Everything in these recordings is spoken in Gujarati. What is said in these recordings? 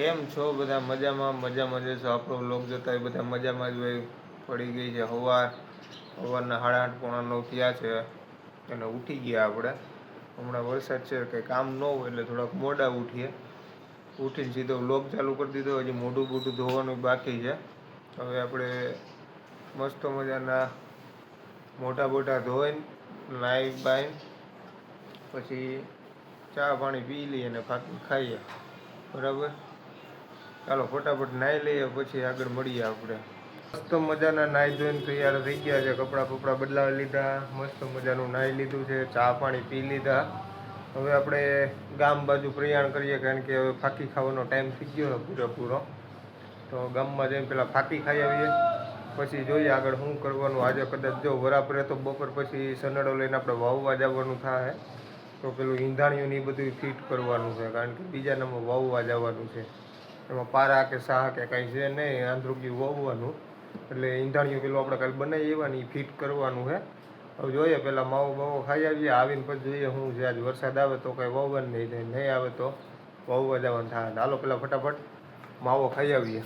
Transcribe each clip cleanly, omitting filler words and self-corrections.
કેમ છો બધા? મજામાં જશો. આપણો વ્લોગ જોતા હોય બધા મજામાં જ હોય. પડી ગઈ છે સવારના 8:30 થયા છે અને ઉઠી ગયા આપણે. હમણાં વરસાદ છે, કંઈ કામ ન હોય એટલે થોડાક મોડા ઉઠીએ. ઉઠીને સીધો વ્લોગ ચાલુ કરી દીધો. હજી મોઢું ધોવાનું બાકી છે. હવે આપણે મસ્ત મજાના મોઢા ધોઈને નાઈ બાઈ પછી ચા પાણી પી લઈએ અને ફાકી ખાઈએ. બરાબર, ચાલો ફટાફટ નાહી લઈએ, પછી આગળ મળીએ આપણે. મસ્ત મજાના નાહી ધોઈને તૈયાર થઈ ગયા છે. કપડાં બદલાવી લીધા, મસ્ત મજાનું નાહી લીધું છે, ચા પાણી પી લીધા. હવે આપણે ગામ બાજુ પ્રયાણ કરીએ, કારણ કે હવે ફાકી ખાવાનો ટાઈમ થઈ ગયો પૂરેપૂરો. તો ગામમાં જઈને પહેલાં ફાકી ખાઈ આવીએ, પછી જોઈએ આગળ શું કરવાનું. આજે કદાચ જો વરાપરે તો બપોર પછી સનેડો લઈને આપણે વાવવા જવાનું થાય. તો પેલું ઈંધાણીયું ને એ બધું ફિટ કરવાનું છે, કારણ કે બીજા નંબર વાવવા જવાનું છે. એમાં પારા કે સાહ કે કાંઈ છે નહીં, આંધ્રુગી વાવવાનું. એટલે ઈંધાણીયું પેલું આપણે કાલે બનાવી આવવાની ફિટ કરવાનું છે. હવે જોઈએ પહેલાં માવો ખાઈ આવીએ, આવીને પછી જોઈએ શું છે. આજે વરસાદ આવે તો કાંઈ વાવવાનું નહીં આવે તો વાવવા જવાનું થાય. હાલો પહેલાં ફટાફટ માવો ખાઈ આવીએ.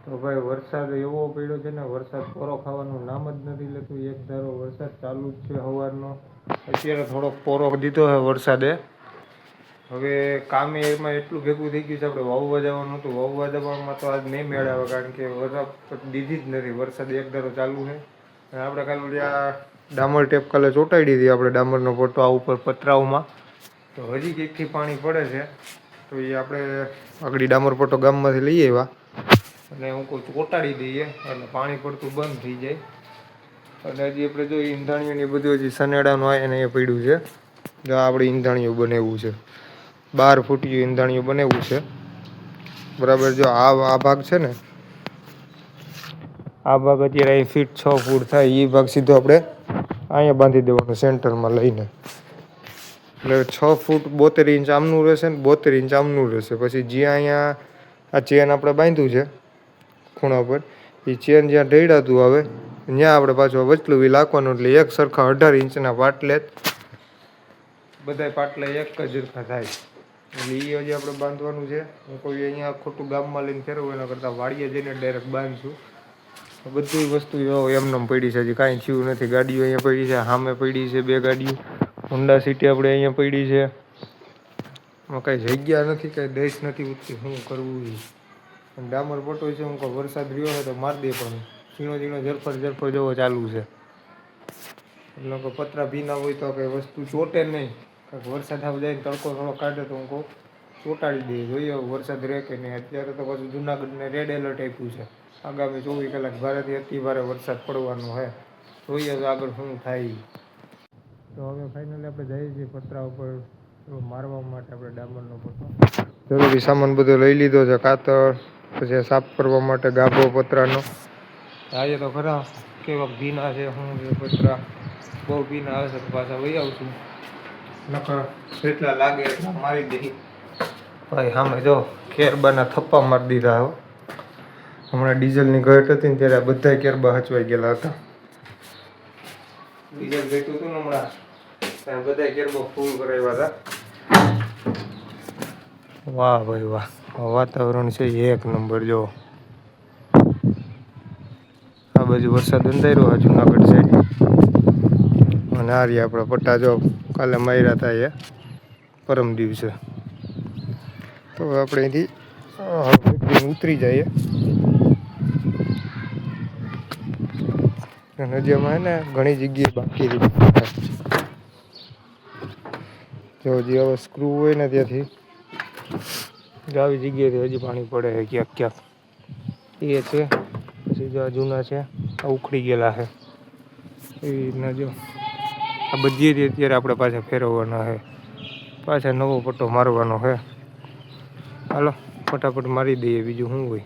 તો ભાઈ વરસાદ એવો પડ્યો છે ને, વરસાદ પોરો ખાવાનું નામ જ નથી લેતું. એક ધારો વરસાદ ચાલુ જ છે સવારનો. અત્યારે થોડોક પોરો દીધો છે વરસાદે. હવે કામે એમાં એટલું ભેગું થઈ ગયું છે. આપણે વાવવા જવાનું હતું, વાવવા જવામાં તો આજ નહીં મેળ આવે, કારણ કે વરસાદ દીધી જ નથી. વરસાદ એક ધારો ચાલુ છે. અને આપણે કાલે આ ડામર ટેપ કાલે ચોંટાડી દીધી આપણે, ડામરનો પોટો આ ઉપર પતરાવમાં. તો હજી કંઈકથી પાણી પડે છે. તો એ આપણે આગળ ડામર પોટો ગામમાંથી લઈ આવ્યા અને હું કોઈ ચોંટાડી દઈએ એટલે પાણી પડતું બંધ થઈ જાય. અને હજી આપણે જો ઈંધાણીયું ને બધું હજી સનેડાનું આવે ને એ પડ્યું છે. જો આપણે ઈંધાણીયું બનાવવું છે, 12 ફૂટિયું ઈંધાણીયું બનાવવું છે. બરાબર, જો આ ભાગ છે ને, આ ભાગ અત્યારે અહીં ફીટ 6 ફૂટ થાય. એ ભાગ સીધો આપણે અહીંયા બાંધી દેવાનો સેન્ટરમાં લઈને. એટલે 6 ફૂટ 72 ઇંચ આમનું રહેશે ને 72 ઇંચ આમનું રહેશે. પછી જ્યાં અહીંયા આ ચેન આપણે બાંધ્યું છે ખૂણા પર, એ ચેન જ્યાં ઢળાતું આવે ત્યાં આપણે પાછું વચલું વી નાખવાનું. એટલે એક સરખા 18 ઇંચના પાટલે બધા પાટલા એક જ સરખા થાય. એટલે એ હજી આપણે બાંધવાનું છે. હું કોઈ અહીંયા ખોટું ગામમાં લઈને ફેરવું એના કરતાં વાડીએ જઈને ડાયરેક્ટ બાંધશું. બધી વસ્તુ એમને પડી છે, હજી કાંઈ થયું નથી. ગાડીઓ અહીંયા પડી છે, સામે પડી છે 2 ગાડીઓ હોન્ડા સિટી આપણે અહીંયા પડી છે. એમાં કાંઈ જગ્યા નથી, કાંઈ દેશ નથી ઉઠતી, શું કરવું એ. ડામર પટો છે, હું કહું વરસાદ રહ્યો હોય તો મારી દે, પણ ઝીણો જરફર જેવો ચાલુ છે. એટલે કે પતરા ભીના હોય તો કંઈ વસ્તુ ચોટે નહીં. કાંઈક વરસાદ આવી જાય, તડકો થોડો કાઢે તો હું કહું ચોંટાડી દઈએ. જોઈએ વરસાદ રહે કે નહીં. અત્યારે તો પાછું જુનાગઢને રેડ એલર્ટ આપ્યું છે. આગામી 24 કલાક ભારેથી અતિ ભારે વરસાદ પડવાનો છે. જોઈએ તો આગળ શું થાય. તો હવે ફાઇનલી આપણે જઈએ છીએ પતરા ઉપર મારવા માટે. આપણે ડામરનો પટ્ટો જરૂરી સામાન બધો લઈ લીધો છે. કાતર, પછી સાફ કરવા માટે ગાભો પતરાનો. આજે તો ખરા કેવા ભીના છે, શું છે પતરા બહુ ભીના આવે છે. તો પાછા વહી આવશું, નકર જેટલા લાગે એટલા મારી દઈ. ભાઈ સામે જો કેરબાના થપ્પા મારી દીધા. હવે હમણાં ડીઝલની ઘટ હતી ને ત્યારે બધા કેરબા હચવાઈ ગયેલા હતા. ડીઝલ ઘટ્યું હતું ને હમણાં ત્યાં બધા કેરબા ફૂલ કરાવ્યા હતા. વાહ ભાઈ વાહ, વાતાવરણ છે એક નંબર. જો આ બાજુ વરસાદ અંધાર્યો છે જુનાગઢ સાઈડ. અને આ રહ્યા આપણા પટ્ટા જો કાલે માર્યા હતા એ પરમ દિવસે. તો આપણે અહીંથી ઉતરી જઈએ. નદીમાં હે ને ઘણી જગ્યાએ બાકી રહી. જો હજી હવે સ્ક્રૂ હોય ને ત્યાંથી આવી જગ્યાએથી હજી પાણી પડે છે ક્યાંક એ છે. પછી જો જૂના છે આ ઉખડી ગયેલા છે એ રીતના. જો આ બધી અત્યારે આપણે પાછા ફેરવવાના છે, પાછા નવો પટ્ટો મારવાનો છે. હાલો ફટાફટ મારી દઈએ, બીજું શું હોય.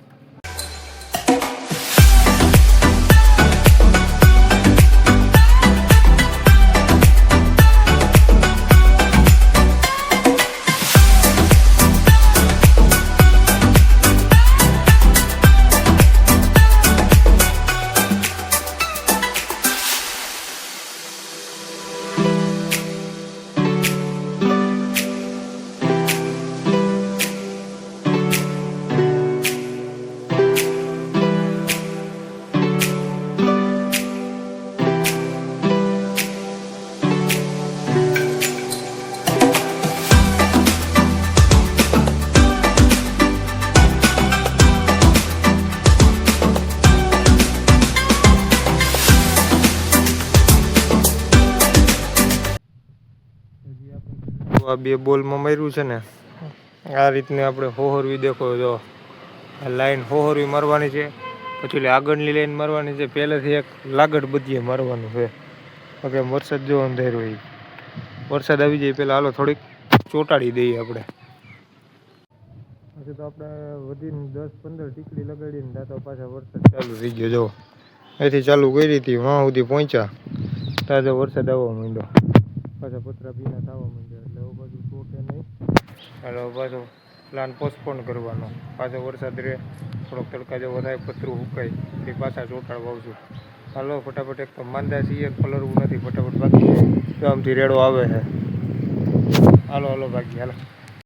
આ 2 બોલમાં માર્યું છે ને, આ રીતની આપણે હોહરવી દેખો. જો આ લાઈન હોહરવી મારવાની છે, પછી આગળની લાઈન મારવાની છે. પહેલેથી એક લાગડ બધીએ મારવાનું છે. ઓકે, વરસાદ જો અંધારો હોય, વરસાદ આવી જાય પહેલાં હાલો થોડીક ચોંટાડી દઈએ આપણે. પછી તો આપણે વધીને 10-15 ટીકડી લગાડીને દાંતો પાછા વરસાદ ચાલુ થઈ ગયો. જો અહીંથી ચાલુ કરી હતી, વાં સુધી પહોંચ્યા તાજો વરસાદ આવવા માંડ્યો. પાછા પતરા ભીના થવા માંડ્યા, એટલે હવે પાછું ચોટે નહીં. એટલે પાછો પ્લાન પોસ્ટપોન કરવાનો. પાછો વરસાદ રહે, થોડોક તડકા જેવો થાય, પતરું સુકાય, તે પાછા ચોટાડ વાવશું. હાલો ફટાફટ, એક તો માંદા છીએ, પલરવું નથી, ફટાફટ બાકી આમથી રેડો આવે છે. હાલો હાલો બાકી હાલો.